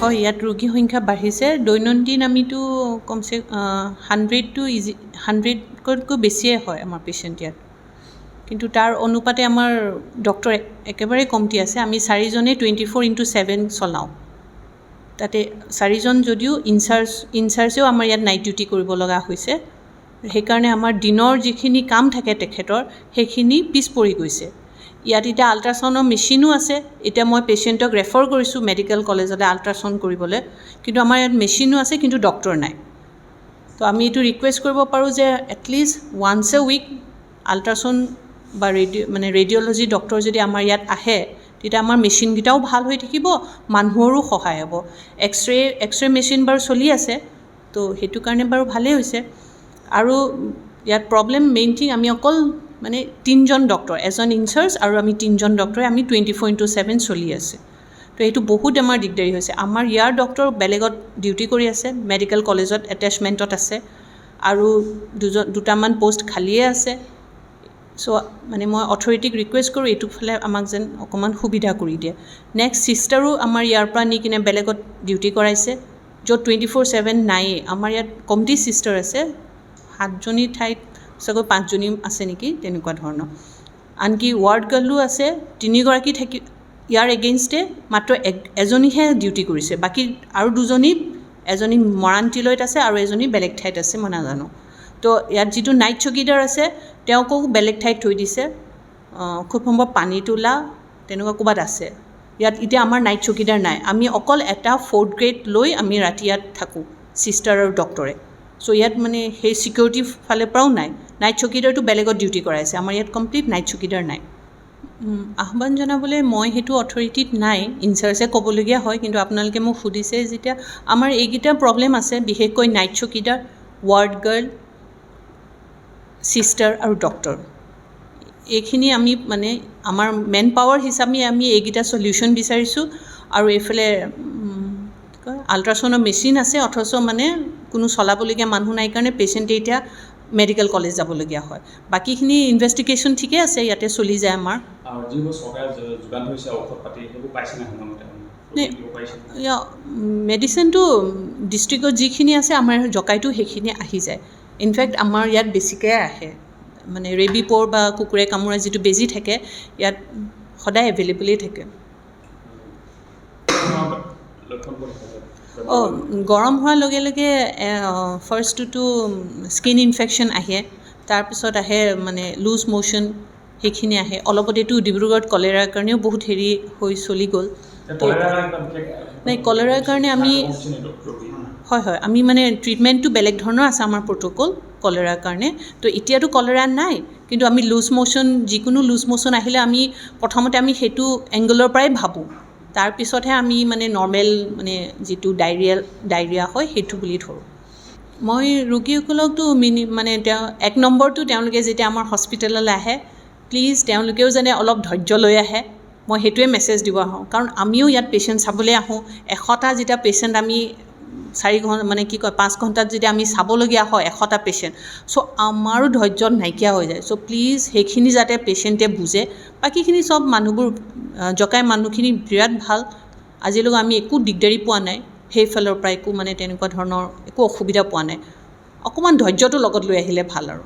হয়, ইয়াত ৰোগীৰ সংখ্যা বাঢ়িছে। দৈনন্দিন আমিতো কমচে 100তকৈ বেছিয়ে হয় আমাৰ পেচেণ্ট ইয়াত। কিন্তু তাৰ অনুপাতে আমাৰ ডক্টৰ একেবাৰে কমটি আছে। আমি 4জনেই 24/7 চলাওঁ। তাতে 4জন যদিও ইনচাৰ্জেও আমাৰ ইয়াত নাইট ডিউটি কৰিব লগা হৈছে। সেইকাৰণে আমাৰ দিনৰ যিখিনি কাম থাকে তেখেতৰ সেইখিনি পিছ পৰি গৈছে। ইয়াত এতিয়া আল্ট্ৰাচাউণ্ডৰ মেচিনো আছে। এতিয়া মই পেচেণ্টক ৰেফাৰ কৰিছোঁ মেডিকেল কলেজলৈ আল্ট্ৰাচাউণ্ড কৰিবলৈ, কিন্তু আমাৰ ইয়াত মেচিনো আছে কিন্তু ডক্টৰ নাই। তো আমি এইটো ৰিকুৱেষ্ট কৰিব পাৰোঁ যে at least once a week ultrasound বা ৰেডিঅ'লজি ডক্টৰ যদি আমাৰ ইয়াত আহে, তেতিয়া আমাৰ মেচিনকেইটাও ভাল হৈ থাকিব, মানুহৰো সহায় হ'ব। এক্সৰে মেচিন বাৰু চলি আছে, তো সেইটো কাৰণে বাৰু ভালেই হৈছে। আৰু ইয়াত প্ৰব্লেম মেইন থিং আমি অকল 3জন ডক্টৰ, এজন ইনচাৰ্জ আৰু আমি 3জন ডক্টৰে আমি 24/7 চলি আছে। তো এইটো বহুত আমাৰ দিগদাৰী হৈছে। আমাৰ ইয়াৰ ডক্টৰ বেলেগত ডিউটি কৰি আছে, মেডিকেল কলেজত এটেচমেণ্টত আছে, আৰু দুটামান পোষ্ট খালিয়ে আছে। চ' মই অথৰিটিক ৰিকুৱেষ্ট কৰোঁ এইটো ফালে আমাক যেন অকণমান সুবিধা কৰি দিয়ে। নেক্সট চিষ্টাৰো আমাৰ ইয়াৰ পৰা নি কিনে বেলেগত ডিউটি কৰাইছে, য'ত 24/7 নায়েই। আমাৰ ইয়াত কমটি চিষ্টাৰ আছে, 7জনী ঠাইত চাগৈ 5জনী আছে নেকি, তেনেকুৱা ধৰণৰ। আনকি ৱাৰ্ড গাৰ্লো আছে 3গৰাকী থাকি, ইয়াৰ এগেইনষ্টে মাত্ৰ এজনীহে ডিউটি কৰিছে। বাকী আৰু 2জনী, এজনী মৰাণতিলৈত আছে আৰু এজনী বেলেগ ঠাইত আছে, মই নাজানো। তো ইয়াত যিটো নাইট চকীদাৰ আছে তেওঁকো বেলেগ ঠাইত থৈ দিছে, খুব সম্ভৱ পানীতোলা তেনেকুৱা ক'ৰবাত আছে। ইয়াত এতিয়া আমাৰ নাইট চকীদাৰ নাই। আমি অকল এটা 4th গ্ৰেড লৈ আমি ৰাতি ইয়াত থাকোঁ, চিষ্টাৰ আৰু ডক্টৰে। চ' ইয়াত সেই ছিকিউৰিটিৰ ফালৰ পৰাও নাই। নাইট চকীদাৰটো বেলেগত ডিউটি কৰাইছে, আমাৰ ইয়াত কমপ্লিট নাইট চকীদাৰ নাই। আহ্বান জনাবলৈ মই সেইটো অথৰিটিত নাই, ইনচাৰ্জে ক'বলগীয়া হয়। কিন্তু আপোনালোকে মোক সুধিছে যেতিয়া, আমাৰ এইকেইটা প্ৰব্লেম আছে, বিশেষকৈ নাইট চকীদাৰ, ৱাৰ্ড গাৰ্ল, চিষ্টাৰ আৰু ডক্টৰ। এইখিনি আমি আমাৰ মেন পাৱাৰ হিচাপে আমি এইকেইটা চলিউশ্যন বিচাৰিছোঁ। আৰু এইফালে আল্ট্ৰাচাউণ্ডৰ মেচিন আছে, অথচ কোনো চলাবলগীয়া মানুহ নাই কাৰণে পেচেণ্টে এতিয়া মেডিকেল কলেজ যাবলগীয়া হয়। বাকীখিনি ইনভেষ্টিগেশ্যন ঠিকে আছে, ইয়াতে চলি যায় আমাৰ। মেডিচিনটো ডিষ্ট্ৰিক্টত যিখিনি আছে আমাৰ জকাইটো সেইখিনি আহি যায়। ইনফেক্ট আমাৰ ইয়াত বেছিকৈ আহে, ৰেবিপ'ৰ বা কুকুৰে কামোৰা যিটো বেজী থাকে ইয়াত সদায় এভেইলেবলেই থাকে। গৰম হোৱাৰ লগে লগে ফাৰ্ষ্টটোতো স্কিন ইনফেকশ্যন আহে, তাৰপিছত আহে লুজ মোশ্যন, সেইখিনি আহে। অলপতেতো ডিব্ৰুগড়ত কলেৰাৰ কাৰণেও বহুত হৈ চলি গ'ল। কলেৰাৰ কাৰণে আমি হয় আমি ট্ৰিটমেণ্টটো বেলেগ ধৰণৰ আছে আমাৰ প্ৰট'কল কলেৰাৰ কাৰণে। তো এতিয়াতো কলেৰা নাই, কিন্তু আমি লুজ মোশ্যন, যিকোনো লুজ মোশ্যন আহিলে আমি প্ৰথমতে আমি সেইটো এংগলৰ পৰাই ভাবোঁ, তাৰপিছতহে আমি নৰ্মেল যিটো ডায়েৰিয়া হয় সেইটো বুলি ধৰোঁ। মই ৰোগীসকলকতো তেওঁ 1 নম্বৰটো তেওঁলোকে যেতিয়া আমাৰ হস্পিটেললৈ আহে, প্লিজ তেওঁলোকেও যেনে অলপ ধৈৰ্য লৈ আহে, মই সেইটোৱে মেছেজ দিব আহোঁ। কাৰণ আমিও ইয়াত পেচেণ্ট চাবলৈ আহোঁ। 100টা যেতিয়া পেচেণ্ট আমি 5 ঘণ্টাত যেতিয়া আমি চাবলগীয়া হয় 100টা পেচেণ্ট, চ' আমাৰো ধৈৰ্য নাইকিয়া হৈ যায়। চ' প্লিজ সেইখিনি যাতে পেচেণ্টে বুজে। বাকীখিনি চব মানুহবোৰ জকাই মানুহখিনি বিৰাট ভাল, আজিলৈকে আমি একো দিগদাৰি পোৱা নাই, সেইফালৰ পৰা একো তেনেকুৱা ধৰণৰ একো অসুবিধা পোৱা নাই। অকণমান ধৈৰ্যটো লগত লৈ আহিলে ভাল আৰু।